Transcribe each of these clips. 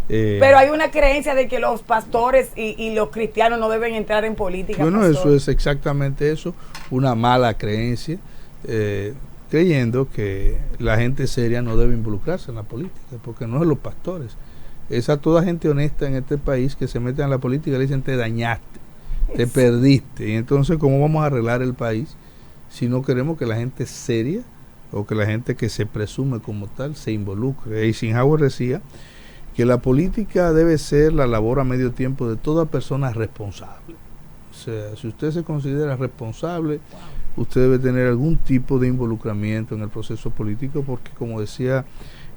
Pero hay una creencia de que los pastores y los cristianos no deben entrar en política. Bueno, pastor. eso es exactamente eso, una mala creencia, creyendo que la gente seria no debe involucrarse en la política, porque no es los pastores, es a toda gente honesta en este país que se mete en la política y le dicen te dañaste, te perdiste, y entonces ¿cómo vamos a arreglar el país si no queremos que la gente seria o que la gente que se presume como tal se involucre? Eisenhower decía que la política debe ser la labor a medio tiempo de toda persona responsable. O sea, si usted se considera responsable, usted debe tener algún tipo de involucramiento en el proceso político, porque como decía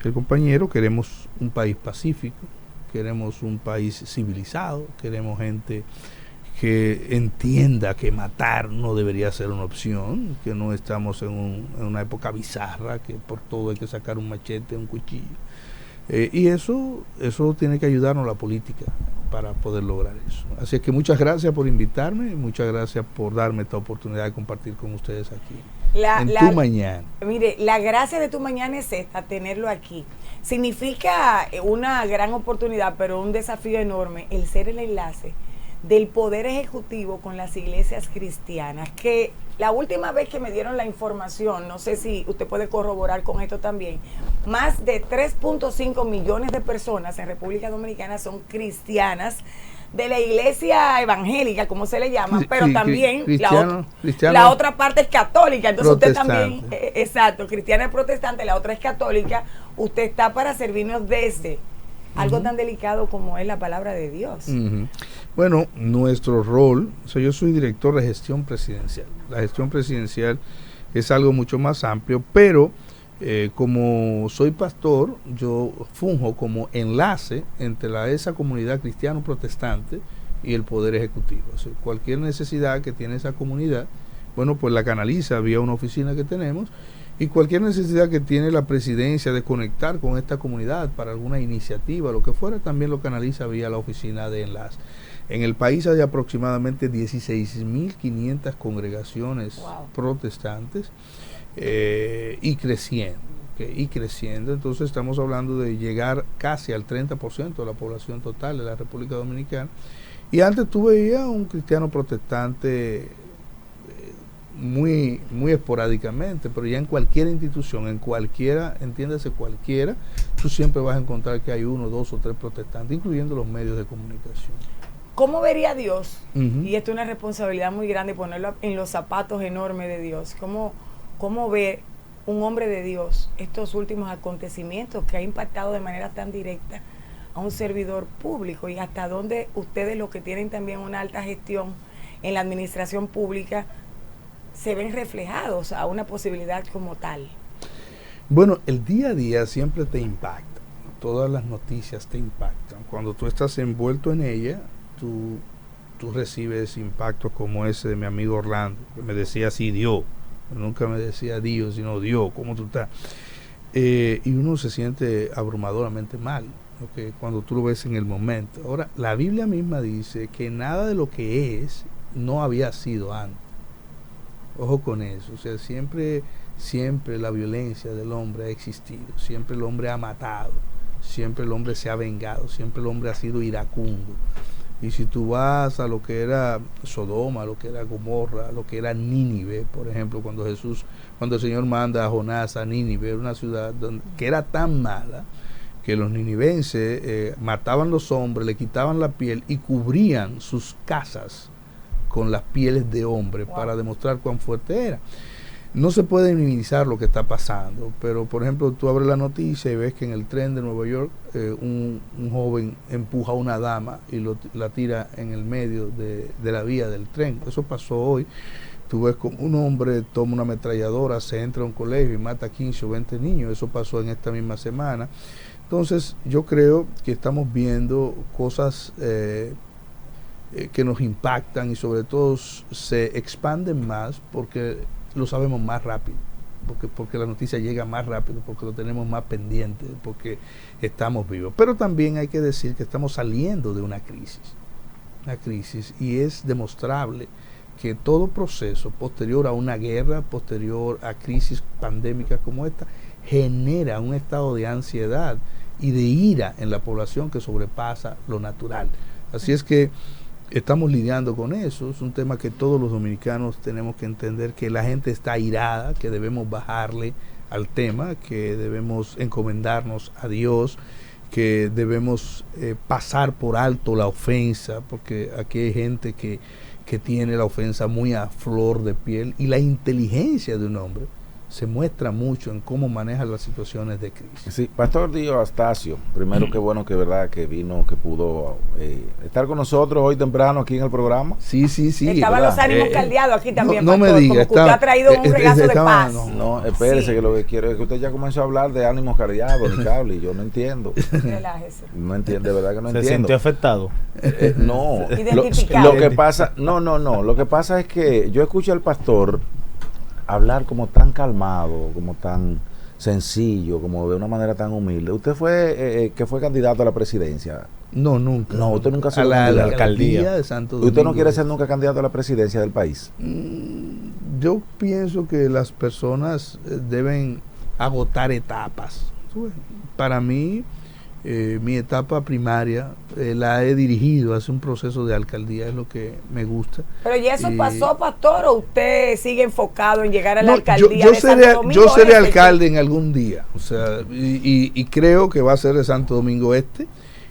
el compañero, queremos un país pacífico, queremos un país civilizado, queremos gente que entienda que matar no debería ser una opción, que no estamos en una época bizarra, que por todo hay que sacar un machete, un cuchillo. Y eso tiene que ayudarnos la política para poder lograr eso. Así que muchas gracias por invitarme, muchas gracias por darme esta oportunidad de compartir con ustedes aquí. Tu mañana. Mire, la gracia de Tu Mañana es esta, tenerlo aquí. Significa una gran oportunidad, pero un desafío enorme, el ser el enlace del Poder Ejecutivo con las iglesias cristianas, que la última vez que me dieron la información, no sé si usted puede corroborar con esto también, más de 3.5 millones de personas en República Dominicana son cristianas de la iglesia evangélica, como se le llama, pero también la otra parte es católica, entonces usted también, exacto, cristiana es protestante, la otra es católica, usted está para servirnos desde algo tan delicado como es la palabra de Dios. Bueno, nuestro rol, yo soy director de gestión presidencial. La gestión presidencial es algo mucho más amplio, pero como soy pastor, yo funjo como enlace entre esa comunidad cristiano-protestante y el Poder Ejecutivo. O sea, cualquier necesidad que tiene esa comunidad, bueno, pues la canaliza vía una oficina que tenemos, y cualquier necesidad que tiene la presidencia de conectar con esta comunidad para alguna iniciativa, lo que fuera, también lo canaliza vía la oficina de enlace. En el país hay aproximadamente 16.500 congregaciones protestantes y creciendo. Y creciendo, entonces estamos hablando de llegar casi al 30% de la población total de la República Dominicana. Y antes tú veías un cristiano protestante muy esporádicamente, pero ya en cualquier institución, en cualquiera, entiéndase cualquiera, tú siempre vas a encontrar que hay 1, 2 o 3 protestantes, incluyendo los medios de comunicación. ¿Cómo vería Dios? Y esto es una responsabilidad muy grande, ponerlo en los zapatos enormes de Dios. ¿Cómo ve un hombre de Dios estos últimos acontecimientos que ha impactado de manera tan directa a un servidor público? Y hasta dónde ustedes, los que tienen también una alta gestión en la administración pública, se ven reflejados a una posibilidad como tal. Bueno, el día a día siempre te impacta, todas las noticias te impactan. Cuando tú estás envuelto en ella, tú recibes impactos como ese de mi amigo Orlando, que me decía así, Dios, nunca me decía Dios, sino Dios, ¿cómo tú estás? Y uno se siente abrumadoramente mal, ¿okay? Cuando tú lo ves en el momento. Ahora, la Biblia misma dice que nada de lo que es no había sido antes. Ojo con eso, o sea, siempre la violencia del hombre ha existido, siempre el hombre ha matado, siempre el hombre se ha vengado, siempre el hombre ha sido iracundo. Y si tú vas a lo que era Sodoma, lo que era Gomorra, lo que era Nínive, por ejemplo, cuando el Señor manda a Jonás a Nínive, era una ciudad que era tan mala que los ninivenses mataban los hombres, le quitaban la piel y cubrían sus casas con las pieles de hombre para demostrar cuán fuerte era. No se puede minimizar lo que está pasando, pero por ejemplo tú abres la noticia y ves que en el tren de Nueva York un joven empuja a una dama y la tira en el medio de la vía del tren. Eso pasó hoy. Tú ves como un hombre toma una ametralladora, se entra a un colegio y mata 15 o 20 niños. Eso pasó en esta misma semana. Entonces yo creo que estamos viendo cosas que nos impactan y sobre todo se expanden más porque lo sabemos más rápido, porque la noticia llega más rápido, porque lo tenemos más pendiente, porque estamos vivos. Pero también hay que decir que estamos saliendo de una crisis, y es demostrable que todo proceso posterior a una guerra, posterior a crisis pandémicas como esta, genera un estado de ansiedad y de ira en la población que sobrepasa lo natural. Así es que estamos lidiando con eso. Es un tema que todos los dominicanos tenemos que entender, que la gente está airada, que debemos bajarle al tema, que debemos encomendarnos a Dios, que debemos pasar por alto la ofensa, porque aquí hay gente que tiene la ofensa muy a flor de piel, y la inteligencia de un hombre se muestra mucho en cómo maneja las situaciones de crisis. Sí, Pastor Dio Astacio, primero qué bueno que verdad que vino, que pudo estar con nosotros hoy temprano aquí en el programa. Sí. Estaban los ánimos caldeados aquí también, no me diga, como que usted ha traído un regazo de paz. No, espérese, que lo que quiero es que usted ya comenzó a hablar de ánimos caldeados, ni cable, y yo no entiendo. Relájese. No entiendo, de verdad que no ¿Se entiendo. sintió afectado? No, Identificado. lo que pasa, no, lo que pasa es que yo escucho al pastor hablar como tan calmado, como tan sencillo, como de una manera tan humilde. ¿Usted fue que fue candidato a la presidencia? No, nunca. No, usted nunca se a la candidato. alcaldía de Santo Domingo. ¿Usted no quiere ser nunca candidato a la presidencia del país? Yo pienso que las personas deben agotar etapas. Para mí, mi etapa primaria la he dirigido hacia un proceso de alcaldía, es lo que me gusta. Pero ¿y eso pasó, pastor, o usted sigue enfocado en llegar a la No, alcaldía yo de Santo Domingo yo seré Este? alcalde en algún día, o sea, y creo que va a ser de Santo Domingo Este.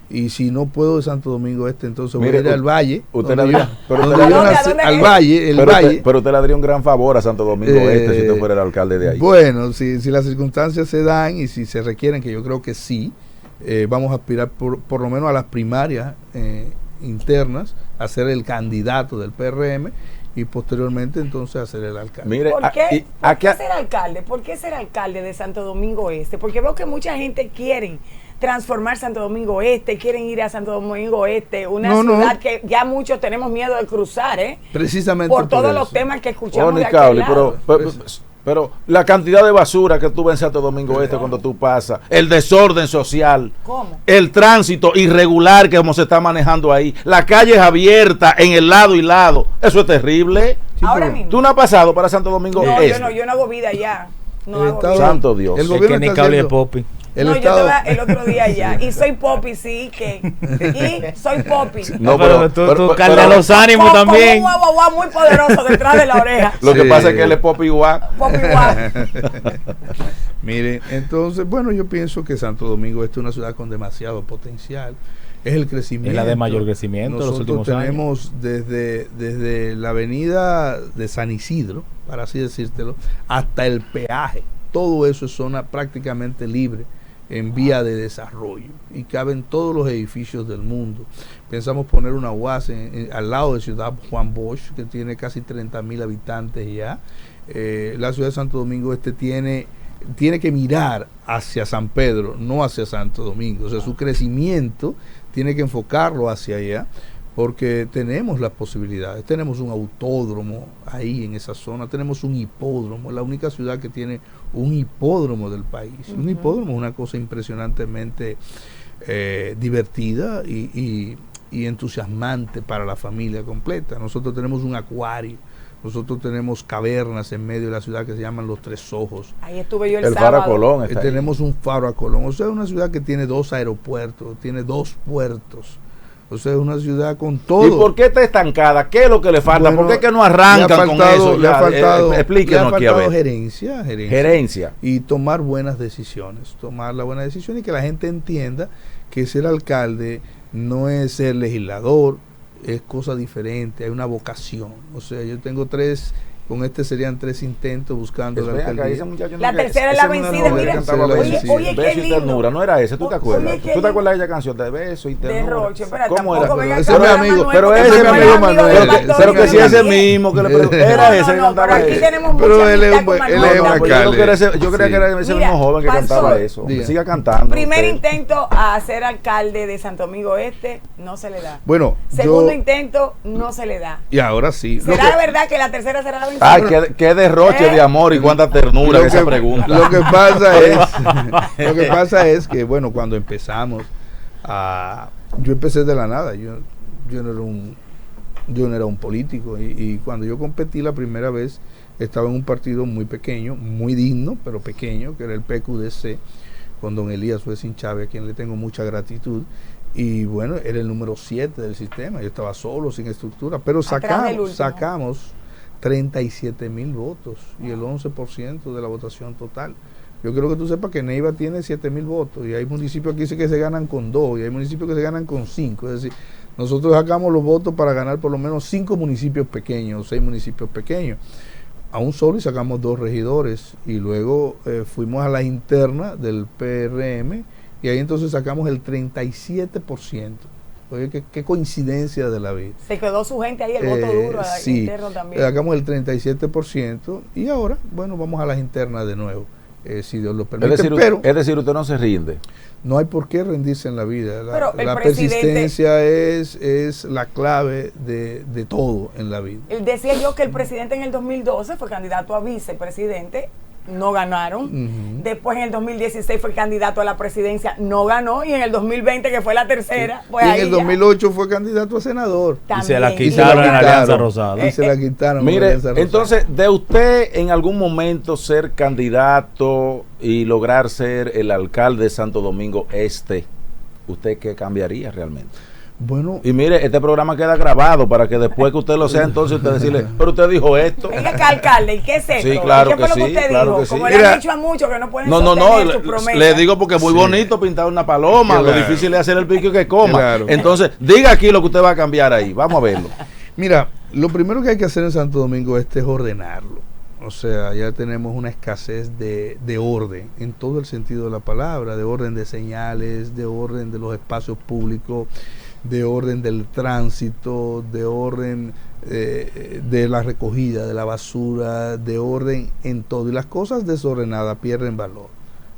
Y si no puedo de Santo Domingo Este, entonces voy a ir al Valle. Usted al Valle, el Valle. Pero usted le daría un gran favor a Santo Domingo Este si usted fuera el alcalde de ahí. Bueno, si las circunstancias se dan y si se requieren, que yo creo que sí, vamos a aspirar por lo menos a las primarias internas, a ser el candidato del PRM y posteriormente entonces a ser el alcalde. Mire, ¿Por qué ser alcalde? ¿Por qué ser alcalde de Santo Domingo Este? Porque veo que mucha gente quiere transformar Santo Domingo Este, quieren ir a Santo Domingo Este, una ciudad que ya muchos tenemos miedo de cruzar, precisamente por todos los temas que escuchamos de aquel Cable, lado. pero la cantidad de basura que tú ves en Santo Domingo Este cuando tú pasas, el desorden social, ¿Cómo? el tránsito irregular que como se está manejando ahí, las calles abiertas en el lado y lado, eso es terrible. Ahora mismo. ¿Tú no has pasado para Santo Domingo No, Este? yo no hago vida allá. No El hago Estado- vida. Santo Dios. El Es gobierno que ni está cable de haciendo- Popi. El No, Estado, yo estaba el otro día allá. Y soy Popi, sí, y soy Popi. No, pero tú caldas pero- los ánimos Como también. un guau muy poderoso detrás de la oreja. Lo que Sí. pasa es que él es pop igual. Popi guau. Miren, entonces, bueno, yo pienso que Santo Domingo Este es una ciudad con demasiado potencial. Es el crecimiento. Es la de mayor crecimiento de los Nosotros últimos tenemos desde la avenida de San Isidro, para así decírtelo, hasta el peaje. Todo eso es zona prácticamente libre en vía de desarrollo y caben todos los edificios del mundo. Pensamos poner una UAS al lado de Ciudad Juan Bosch, que tiene casi 30,000 habitantes ya. La ciudad de Santo Domingo Este tiene que mirar hacia San Pedro, no hacia Santo Domingo. O sea, su crecimiento tiene que enfocarlo hacia allá, porque tenemos las posibilidades. Tenemos un autódromo ahí en esa zona, tenemos un hipódromo, la única ciudad que tiene un hipódromo del país. Un hipódromo es una cosa impresionantemente divertida y entusiasmante para la familia completa. Nosotros tenemos un acuario, nosotros tenemos cavernas en medio de la ciudad que se llaman Los Tres Ojos. Ahí estuve yo el Faro sábado. Colón está ahí. Tenemos un faro a Colón. O sea, es una ciudad que tiene 2 aeropuertos, tiene 2 puertos. O sea, es una ciudad con todo. ¿Y por qué está estancada? ¿Qué es lo que le falta? Bueno, ¿Por qué es que no arrancan con eso? Le ha faltado, Explíquenos aquí a ver. gerencia. Y tomar buenas decisiones. Tomar la buena decisión y que la gente entienda que ser alcalde no es ser legislador, es cosa diferente, hay una vocación. O sea, yo tengo 3, con este serían 3 intentos buscando la alcaldía. La tercera es la vencida, mira. Oye, qué Beso y lindo. ternura, no era ese, ¿tú te acuerdas? Oye, qué ¿Tú te acuerdas de lindo. esa canción de Beso y De Ternura? Roche, espera, ¿Cómo tampoco era? venga Ese acá es mi con amigo, Manuel, pero porque ese es mi Manuel amigo es amigo Manuel, del pastor pero que si Manuel ese también. mismo que le No, era no, ese que no, cantaba pero aquí eso. tenemos Pero mucha él es amistad un con buen- Manuel él es un también. alcalde. Yo creía que era ese Mira, mismo joven que pastor, cantaba eso. diga. Siga cantando. Primer usted. intento a ser alcalde de Santo Domingo Este, no se le da. Bueno, Segundo intento, no se le da. y ahora sí. ¿Será verdad que la tercera será la vencida? Ay, qué derroche de amor y cuánta ternura que esa pregunta. Lo que pasa es que, bueno, cuando empezamos yo empecé de la nada. Yo no era un político y cuando yo competí la primera vez estaba en un partido muy pequeño, muy digno, pero pequeño, que era el PQDC. con don Elías Suezin Chávez, a quien le tengo mucha gratitud. Y bueno, era el número 7 del sistema, yo estaba solo, sin estructura, pero sacamos 37,000 votos y el 11% de la votación total. Yo quiero que tú sepas que Neiva tiene 7,000 votos y hay municipios aquí que se ganan con 2 y hay municipios que se ganan con 5. Es decir, nosotros sacamos los votos para ganar por lo menos 5 municipios pequeños, 6 municipios pequeños. A un solo y sacamos 2 regidores y luego fuimos a la interna del PRM y ahí entonces sacamos el 37%. Oye, qué coincidencia de la vida. Se quedó su gente ahí, el voto duro sí, interno también. Sacamos el 37% y ahora, bueno, vamos a las internas de nuevo, si Dios lo permite. Es decir, usted no se rinde. No hay por qué rendirse en la vida. La presidente, persistencia es la clave de todo en la vida. Decía yo que el presidente en el 2012 fue candidato a vicepresidente, no ganaron. Después en el 2016 fue candidato a la presidencia, no ganó. Y en el 2020, que fue la tercera, pues y en el 2008 fue candidato a senador. También. Y se la quitaron en la Alianza Rosada. Y se la quitaron. Mire, entonces, de usted en algún momento ser candidato y lograr ser el alcalde de Santo Domingo Este, ¿usted qué cambiaría realmente? Bueno, y mire, este programa queda grabado para que después que usted lo sea, entonces usted decirle, pero usted dijo esto. Venga acá, alcalde, ¿y qué es esto? Sí, claro ¿Qué que fue lo que usted dijo? Que sí. Como le han dicho a muchos que no pueden sostener sus promesas. Le digo porque es muy bonito pintar una paloma, claro. Lo difícil es hacer el pico que coma. Claro. Entonces, diga aquí lo que usted va a cambiar ahí, vamos a verlo. Mira, lo primero que hay que hacer en Santo Domingo Este es ordenarlo. O sea, ya tenemos una escasez de orden, en todo el sentido de la palabra, de orden de señales, de orden de los espacios públicos, de orden del tránsito, de orden de la recogida de la basura, de orden en todo. Y las cosas desordenadas pierden valor.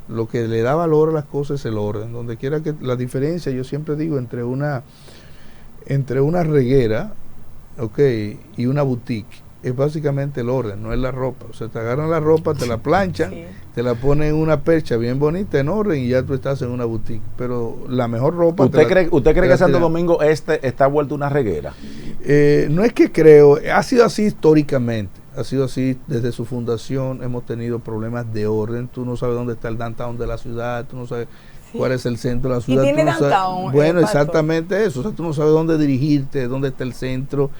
Lo que le da valor a las cosas es el orden. Donde quiera que la diferencia, yo siempre digo, entre una reguera, y una boutique, es básicamente el orden, no es la ropa. O sea, te agarran la ropa, te la planchan, sí, te la ponen en una percha bien bonita, en orden, y ya tú estás en una boutique. Pero la mejor ropa... ¿Usted cree que Santo Domingo Este está vuelto una reguera? No es que creo, ha sido así históricamente. Ha sido así desde su fundación. Hemos tenido problemas de orden. Tú no sabes dónde está el downtown de la ciudad, tú no sabes... Sí. ¿Cuál es el centro de la ciudad? ¿Y tiene downtown? Bueno, exactamente eso. O sea, tú no sabes dónde dirigirte, dónde está el centro,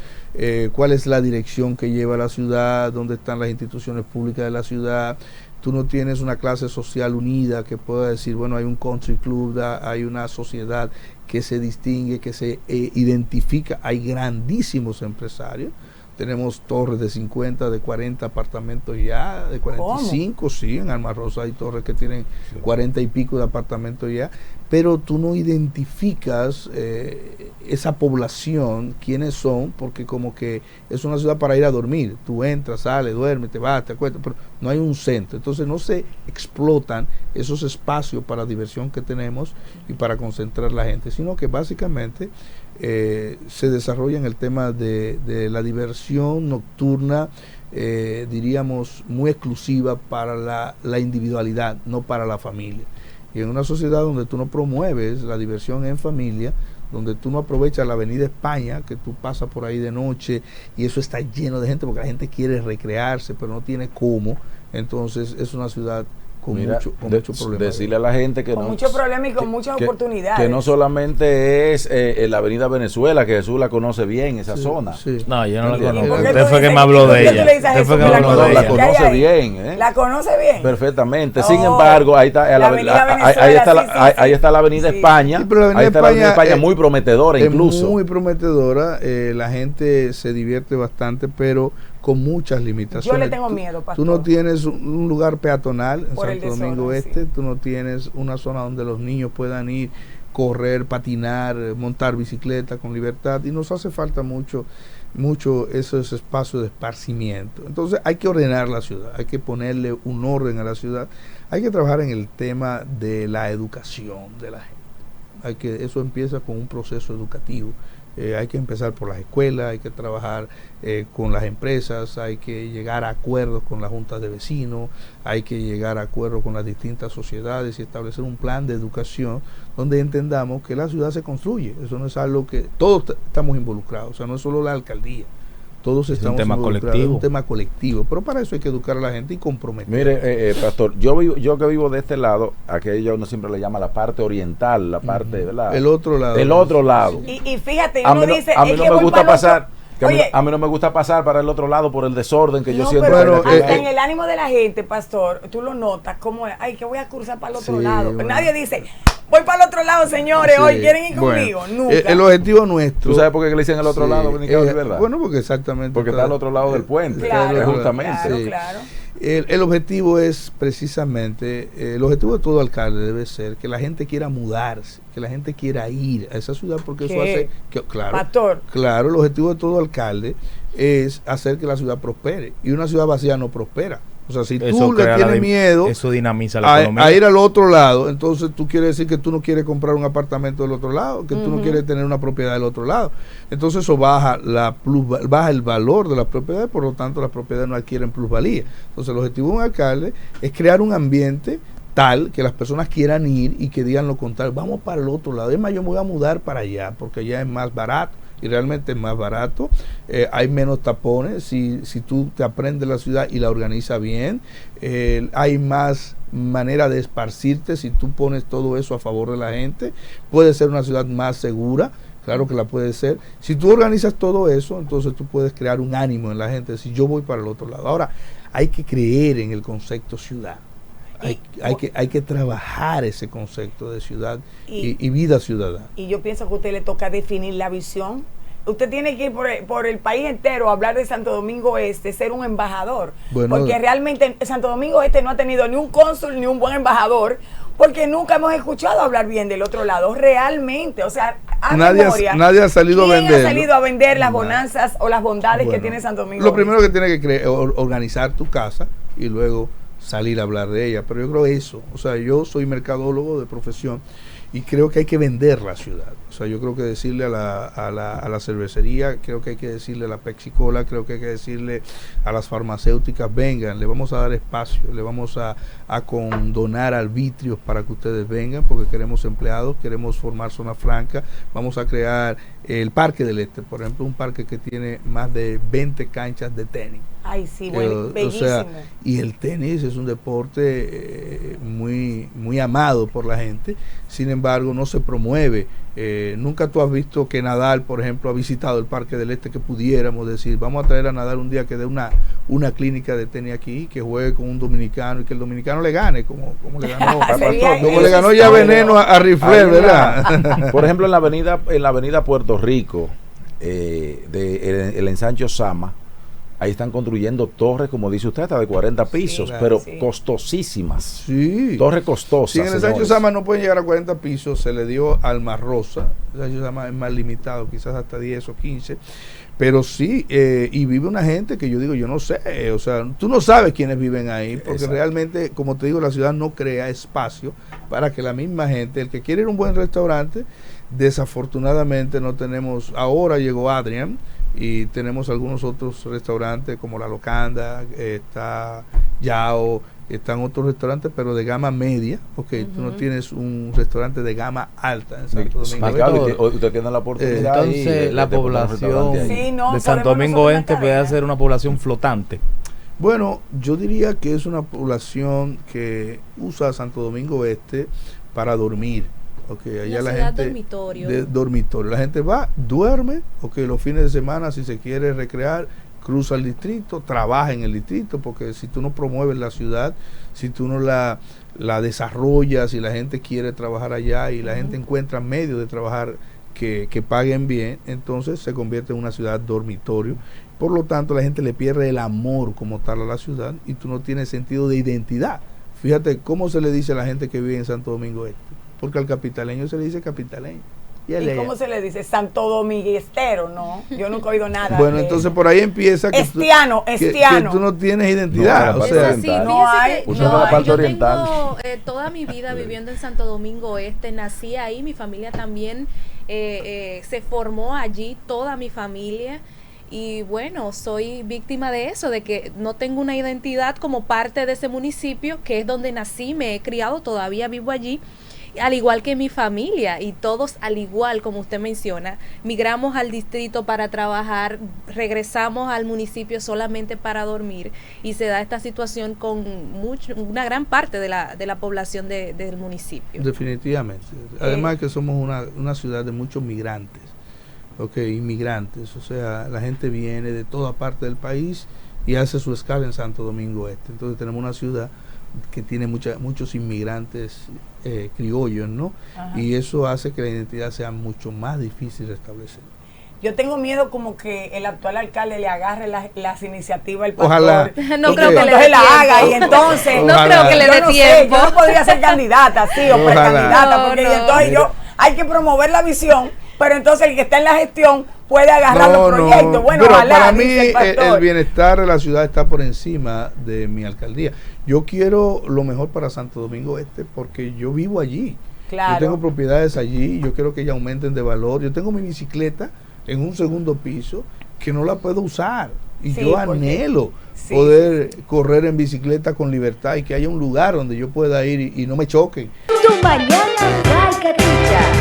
cuál es la dirección que lleva la ciudad, dónde están las instituciones públicas de la ciudad. Tú no tienes una clase social unida que pueda decir, bueno, hay un country club, hay una sociedad que se distingue, que se identifica. Hay grandísimos empresarios. Tenemos torres de 50, de 40 apartamentos ya, de 45, ¿cómo? Sí, en Alma Rosa hay torres que tienen 40 y pico de apartamentos ya, pero tú no identificas esa población, quiénes son, porque como que es una ciudad para ir a dormir. Tú entras, sales, duermes, te vas, te acuestas, pero no hay un centro. Entonces no se explotan esos espacios para diversión que tenemos y para concentrar la gente, sino que básicamente... se desarrolla en el tema de la diversión nocturna, diríamos, muy exclusiva para la individualidad, no para la familia. Y en una sociedad donde tú no promueves la diversión en familia, donde tú no aprovechas la Avenida España, que tú pasas por ahí de noche y eso está lleno de gente porque la gente quiere recrearse, pero no tiene cómo, entonces es una ciudad con mucho problema. Decirle a la gente que con mucho problema y con muchas oportunidades. Que no solamente es la Avenida Venezuela, que Jesús la conoce bien, esa zona. Sí. No, yo no la conozco. Usted fue que me habló de ella. La conoce bien. La conoce bien. Perfectamente. Sin embargo, ahí está la Avenida España. Sí, pero la ahí está la Avenida España muy prometedora incluso. Muy prometedora. La gente se divierte bastante, pero con muchas limitaciones. Yo le tengo miedo, pastor. Tú no tienes un lugar peatonal en Santo Domingo Este, tú no tienes una zona donde los niños puedan ir, correr, patinar, montar bicicleta con libertad, y nos hace falta mucho esos espacios de esparcimiento. Entonces hay que ordenar la ciudad, hay que ponerle un orden a la ciudad, hay que trabajar en el tema de la educación de la gente. Eso empieza con un proceso educativo. Hay que empezar por las escuelas, hay que trabajar con las empresas, hay que llegar a acuerdos con las juntas de vecinos, hay que llegar a acuerdos con las distintas sociedades y establecer un plan de educación donde entendamos que la ciudad se construye. Eso no es algo que todos estamos involucrados, o sea, no es solo la alcaldía, todos estamos tema involucrados, colectivo. es un tema colectivo, pero para eso hay que educar a la gente y comprometer. Mire, pastor, yo que vivo de este lado, aquello uno siempre le llama la parte oriental, la parte, ¿verdad? El otro lado. El otro lado. Y fíjate, A uno mí no, dice, a mí es no que me voy gusta para el otro- pasar. Que Oye, a mí no me gusta pasar para el otro lado por el desorden que yo no, siento. pero en la hasta calle. en el ánimo de la gente, pastor, tú lo notas, como es, ay, que voy a cruzar para el otro Sí, lado. bueno. Nadie dice, voy para el otro lado, señores, Sí, hoy quieren ir bueno, conmigo. Nunca. el objetivo nuestro. ¿Tú sabes por qué le dicen el otro Sí, lado, Dominicano, verdad? Bueno, porque exactamente. Porque está al otro lado del puente. Claro, justamente. claro, Sí. claro. El objetivo es precisamente, el objetivo de todo alcalde debe ser que la gente quiera mudarse, que la gente quiera ir a esa ciudad, porque eso ¿Qué? hace que, claro, Pastor. claro, el objetivo de todo alcalde es hacer que la ciudad prospere, y una ciudad vacía no prospera. O sea, si Eso tú le crea tienes miedo eso dinamiza la economía. a ir al otro lado, entonces tú quieres decir que tú no quieres comprar un apartamento del otro lado, que tú no quieres tener una propiedad del otro lado. Entonces eso baja baja el valor de las propiedades, por lo tanto las propiedades no adquieren plusvalía. Entonces el objetivo de un alcalde es crear un ambiente tal que las personas quieran ir y que digan lo contrario, vamos para el otro lado. Es más, yo me voy a mudar para allá porque allá es más barato. Y realmente es más barato, hay menos tapones, si tú te aprendes la ciudad y la organizas bien, hay más manera de esparcirte si tú pones todo eso a favor de la gente, puede ser una ciudad más segura, claro que la puede ser. Si tú organizas todo eso, entonces tú puedes crear un ánimo en la gente, si yo voy para el otro lado. Ahora, hay que creer en el concepto ciudad. Hay que trabajar ese concepto de ciudad y vida ciudadana. Y yo pienso que a usted le toca definir la visión. Usted tiene que ir por el país entero a hablar de Santo Domingo Este, ser un embajador. Bueno, porque realmente Santo Domingo Este no ha tenido ni un cónsul ni un buen embajador, porque nunca hemos escuchado hablar bien del otro lado, realmente. O sea, nadie ha salido a ¿quién venderlo? ha salido a vender las Nadie. bonanzas o las bondades que Bueno, tiene Santo Domingo lo Este? primero que tiene que organizar tu casa y luego salir a hablar de ella, pero yo creo eso, o sea, yo soy mercadólogo de profesión y creo que hay que vender la ciudad. O sea, yo creo que decirle a la cervecería, creo que hay que decirle a la Pepsi Cola, creo que hay que decirle a las farmacéuticas, vengan, le vamos a dar espacio, le vamos a condonar arbitrios para que ustedes vengan, porque queremos empleados, queremos formar zona franca, vamos a crear el Parque del Este, por ejemplo, un parque que tiene más de 20 canchas de tenis. Ay, sí, bueno, bellísimo. O sea, y el tenis es un deporte muy amado por la gente, sin embargo no se promueve. Nunca tú has visto que Nadal, por ejemplo, ha visitado el Parque del Este, que pudiéramos decir, vamos a traer a Nadal un día que dé una clínica de tenis aquí, que juegue con un dominicano y que el dominicano le gane, como le ganó, como le ganó ya Veneno a Rifle, ¿verdad? Por ejemplo, en la avenida Puerto Rico, el ensanche Sama, ahí están construyendo torres, como dice usted, hasta de 40 pisos, claro, pero sí. costosísimas. Sí. Torres costosas. Si en el Sancho señores. Sama no pueden llegar a 40 pisos, se le dio al Mar Rosa. El Sancho Sama es más limitado, quizás hasta 10 o 15. Pero sí, y vive una gente que yo digo, yo no sé, o sea, tú no sabes quiénes viven ahí, porque Exacto. realmente, como te digo, la ciudad no crea espacio para que la misma gente, el que quiere ir a un buen restaurante, desafortunadamente no tenemos. Ahora llegó Adrian y tenemos algunos otros restaurantes como La Locanda, está Yao, están otros restaurantes, pero de gama media, porque tú no tienes un restaurante de gama alta en Santo Domingo. Ricardo, usted tiene la oportunidad. ahí Entonces, la poner un restaurante población ahí. Sí, no, de Santo podemos Domingo nosotros Este una puede cadena. ser una población flotante. Bueno, yo diría que es una población que usa Santo Domingo Este para dormir. Okay, allá la ciudad gente dormitorio. dormitorio. La gente va, duerme, los fines de semana, si se quiere recrear, cruza el distrito, trabaja en el distrito, porque si tú no promueves la ciudad, si tú no la desarrollas, si la gente quiere trabajar allá y la gente encuentra medios de trabajar que paguen bien, entonces se convierte en una ciudad dormitorio. Por lo tanto, la gente le pierde el amor como tal a la ciudad y tú no tienes sentido de identidad. Fíjate cómo se le dice a la gente que vive en Santo Domingo Este, porque al capitaleño se le dice capitaleño. ¿Y cómo se le dice? Santo Dominguestero, ¿no? Yo nunca he oído nada. Bueno, de entonces por ahí empieza que Estiano. que tú no tienes identidad. No, o Es sea, así, oriental. no fíjese hay- que Usted no es la parte yo oriental. tengo toda mi vida viviendo en Santo Domingo Este, nací ahí, mi familia también se formó allí, toda mi familia, y bueno, soy víctima de eso, de que no tengo una identidad como parte de ese municipio, que es donde nací, me he criado, todavía vivo allí. al igual que mi familia, y todos al igual como usted menciona, migramos al distrito para trabajar, regresamos al municipio solamente para dormir, y se da esta situación con una gran parte de la población del municipio. Definitivamente. Además que somos una ciudad de muchos migrantes, inmigrantes, o sea, la gente viene de toda parte del país y hace su escala en Santo Domingo Este. Entonces tenemos una ciudad que tiene muchos inmigrantes criollos, ¿no? Ajá. Y eso hace que la identidad sea mucho más difícil de establecer. Yo tengo miedo como que el actual alcalde le agarre las iniciativas al pastor. Ojalá. No creo que le dé la haga y entonces no creo que le dé tiempo. Yo no podría ser candidata, sí, o precandidata, porque entonces hay que promover la visión, pero entonces el que está en la gestión puede agarrar los proyectos. Bueno, pero ojalá, para mí el bienestar de la ciudad está por encima de mi alcaldía. Yo quiero lo mejor para Santo Domingo Este porque yo vivo allí. Claro. Yo tengo propiedades allí, yo quiero que ellas aumenten de valor. Yo tengo mi bicicleta en un segundo piso que no la puedo usar. Y yo anhelo poder correr en bicicleta con libertad y que haya un lugar donde yo pueda ir y no me choquen. Tu mañana, Ray Catricha.